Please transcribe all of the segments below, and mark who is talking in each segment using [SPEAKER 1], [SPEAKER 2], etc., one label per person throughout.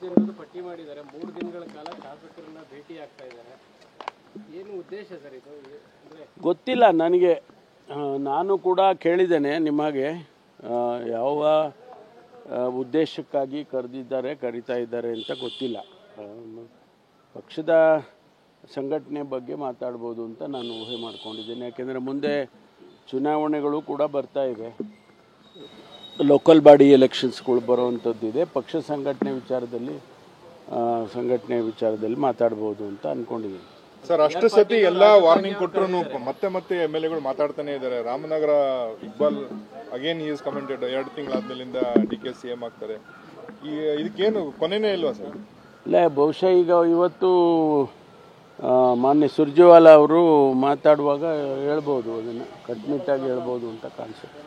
[SPEAKER 1] ಅನ್ನೋದು ಪಟ್ಟಿ ಮಾಡಿದ್ದಾರೆ. 3 ದಿನಗಳ ಕಾಲ ಶಾಸಕರನ್ನ ಭೇಟಿ ಆಗ್ತಾ ಇದ್ದಾರೆ. ಏನು ಉದ್ದೇಶ ಸರ್ ಇದು? ಅಂದರೆ
[SPEAKER 2] ಗೊತ್ತಿಲ್ಲ ನನಗೆ. ನಾನು ಕೂಡ ಕೇಳಿದ್ದೇನೆ ನಿಮಗೆ ಯಾವ ಉದ್ದೇಶಕ್ಕಾಗಿ ಕರೀತಾ ಇದ್ದಾರೆ ಅಂತ ಗೊತ್ತಿಲ್ಲ. ಪಕ್ಷದ ಸಂಘಟನೆ ಬಗ್ಗೆ ಮಾತಾಡ್ಬೋದು ಅಂತ ನಾನು ಊಹೆ ಮಾಡ್ಕೊಂಡಿದ್ದೇನೆ. ಯಾಕೆಂದರೆ ಮುಂದೆ ಚುನಾವಣೆಗಳು ಕೂಡ ಬರ್ತಾ ಇವೆ, ಲೋಕಲ್ ಬಾಡಿ ಎಲೆಕ್ಷನ್ಸ್ಗಳು ಬರುವಂಥದ್ದಿದೆ. ಪಕ್ಷ ಸಂಘಟನೆ ವಿಚಾರದಲ್ಲಿ ಮಾತಾಡ್ಬೋದು ಅಂತ ಅಂದ್ಕೊಂಡಿದ್ದೀನಿ.
[SPEAKER 3] ಸರ್, ಅಷ್ಟು ಸತಿ ಎಲ್ಲ ವಾರ್ನಿಂಗ್ ಕೊಟ್ಟರು ಮತ್ತೆ MLAಗಳು ಮಾತಾಡ್ತಾನೆ ಇದ್ದಾರೆ. Ramanagara Iqbal again is commented 2 ತಿಂಗಳಾದ್ಮೇಲಿಂದ DK CM ಆಗ್ತಾರೆ. ಇದಕ್ಕೇನು ಕೊನೆನೇ ಇಲ್ವಾ ಸರ್?
[SPEAKER 2] ಇಲ್ಲ, ಬಹುಶಃ ಇವತ್ತು ಮಾನ್ಯ ಸುರ್ಜೇವಾಲಾ ಅವರು ಮಾತಾಡುವಾಗ ಹೇಳ್ಬೋದು, ಅದನ್ನು ಕಟ್ನಿಟ್ಟಾಗಿ ಹೇಳ್ಬೋದು ಅಂತ ಕಾಣಿಸುತ್ತೆ.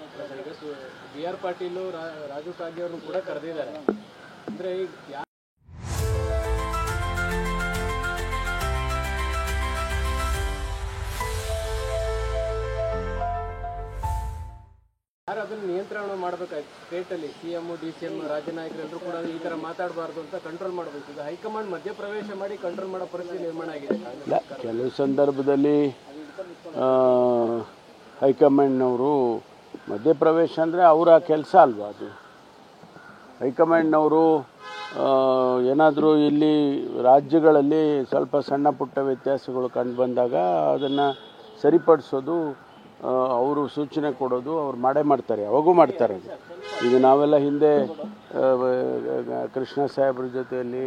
[SPEAKER 1] BR ಪಾಟೀಲ್, ರಾಜು ಕಾಗೆ ಅವರು ಕೂಡ ಕರೆದಿದ್ದಾರೆ. ಅಂದರೆ ಯಾರು ಅದನ್ನು ನಿಯಂತ್ರಣ ಮಾಡಬೇಕಾಗಿ ಸ್ಟೇಟಲ್ಲಿ CM DCM ರಾಜ್ಯ ನಾಯಕರೆಲ್ಲರೂ ಕೂಡ ಈ ಥರ ಮಾತಾಡಬಾರ್ದು ಅಂತ ಕಂಟ್ರೋಲ್ ಮಾಡಬೇಕು. ಇದು ಹೈಕಮಾಂಡ್ ಮಧ್ಯಪ್ರವೇಶ ಮಾಡಿ ಕಂಟ್ರೋಲ್ ಮಾಡೋ ಪರಿಸ್ಥಿತಿ ನಿರ್ಮಾಣ ಆಗಿದೆ.
[SPEAKER 2] ಕೆಲವು ಸಂದರ್ಭದಲ್ಲಿ ಹೈಕಮಾಂಡ್ನವರು ಮಧ್ಯಪ್ರವೇಶ ಅಂದರೆ ಅವರ ಕೆಲಸ ಅಲ್ವಾ ಅದು. ಹೈಕಮಾಂಡ್ನವರು ಏನಾದರೂ ಇಲ್ಲಿ ರಾಜ್ಯಗಳಲ್ಲಿ ಸ್ವಲ್ಪ ಸಣ್ಣ ಪುಟ್ಟ ವ್ಯತ್ಯಾಸಗಳು ಕಂಡು ಬಂದಾಗ ಅದನ್ನು ಸರಿಪಡಿಸೋದು, ಅವರು ಸೂಚನೆ ಕೊಡೋದು ಅವ್ರು ಮಾಡ್ತಾರೆ, ಯಾವಾಗೂ ಮಾಡ್ತಾರೆ. ಅದು ಈಗ ನಾವೆಲ್ಲ ಹಿಂದೆ ಕೃಷ್ಣ ಸಾಹೇಬ್ರ ಜೊತೆಯಲ್ಲಿ,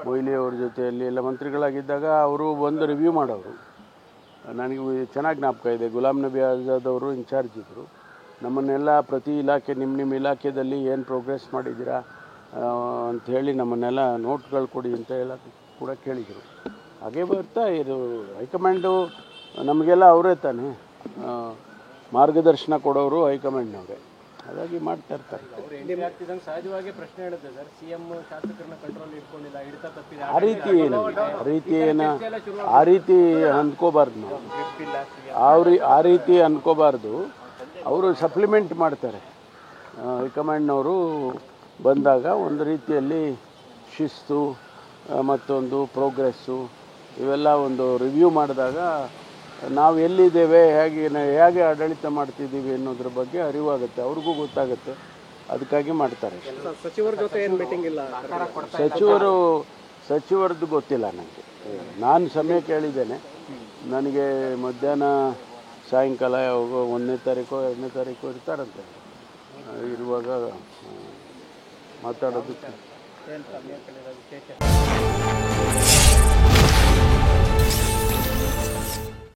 [SPEAKER 2] ಮೊಯ್ಲಿ ಅವ್ರ ಜೊತೆಯಲ್ಲಿ ಎಲ್ಲ ಮಂತ್ರಿಗಳಾಗಿದ್ದಾಗ ಅವರು ಬಂದು ರಿವ್ಯೂ ಮಾಡೋರು. ನನಗೆ ಚೆನ್ನಾಗಿ ಜ್ಞಾಪಕ ಇದೆ. ಗುಲಾಮ್ ನಬಿ ಆಜಾದ್ ಅವರು ಇನ್ಚಾರ್ಜ್ ಇದ್ದರು. ನಮ್ಮನ್ನೆಲ್ಲ ಪ್ರತಿ ಇಲಾಖೆ ನಿಮ್ಮ ಇಲಾಖೆಯಲ್ಲಿ ಏನು ಪ್ರೋಗ್ರೆಸ್ ಮಾಡಿದ್ದೀರಾ ಅಂಥೇಳಿ ನಮ್ಮನ್ನೆಲ್ಲ ನೋಟ್ಗಳು ಕೊಡಿ ಅಂತ ಹೇಳೋಕ್ಕೆ ಕೂಡ ಕೇಳಿದರು. ಹಾಗೆ ಬರ್ತಾ ಇದು ಹೈಕಮಾಂಡು ನಮಗೆಲ್ಲ ಅವರೇ ತಾನೆ ಮಾರ್ಗದರ್ಶನ ಕೊಡೋರು, ಹೈಕಮಾಂಡ್ನವರೇ. ಹಾಗಾಗಿ ಮಾಡ್ತಾ ಇರ್ತಾರೆ.
[SPEAKER 1] ಸಹಜವಾಗಿ ಪ್ರಶ್ನೆ ಹೇಳುತ್ತೆ ಸರ್, CM ಶಾಸಕರನ್ನ ಕಂಟ್ರೋಲ್ ಇಟ್ಕೊಂಡಿಲ್ಲ, ಹಿಡಿತ ತಪ್ಪಿದೆ,
[SPEAKER 2] ಆ ರೀತಿ ಅಂದ್ಕೋಬಾರ್ದು ನಾವು. ಆ ರೀತಿ ಅಂದ್ಕೋಬಾರ್ದು. ಅವರು ಸಪ್ಲಿಮೆಂಟ್ ಮಾಡ್ತಾರೆ. ಹೈಕಮಾಂಡ್ನವರು ಬಂದಾಗ ಒಂದು ರೀತಿಯಲ್ಲಿ ಶಿಸ್ತು, ಮತ್ತೊಂದು ಪ್ರೋಗ್ರೆಸ್ಸು, ಇವೆಲ್ಲ ಒಂದು ರಿವ್ಯೂ ಮಾಡಿದಾಗ ನಾವು ಎಲ್ಲಿದ್ದೇವೆ, ಹೇಗೆ ಆಡಳಿತ ಮಾಡ್ತಿದ್ದೀವಿ ಅನ್ನೋದ್ರ ಬಗ್ಗೆ ಅರಿವಾಗುತ್ತೆ, ಅವ್ರಿಗೂ ಗೊತ್ತಾಗುತ್ತೆ. ಅದಕ್ಕಾಗಿ ಮಾಡ್ತಾರೆ.
[SPEAKER 1] ಸಚಿವರ ಜೊತೆ ಏನು ಮೀಟಿಂಗ್ ಇಲ್ಲ?
[SPEAKER 2] ಸಚಿವರದ್ದು ಗೊತ್ತಿಲ್ಲ ನನಗೆ. ನಾನು ಸಮಯ ಕೇಳಿದ್ದೇನೆ. ನನಗೆ ಮಧ್ಯಾಹ್ನ ಸಾಯಂಕಾಲ ಯಾವಾಗ 1ನೇ ತಾರೀಕು 2ನೇ ತಾರೀಕು ಇರ್ತಾರಂತೆ. ಇರುವಾಗ ಮಾತಾಡೋದಕ್ಕೆ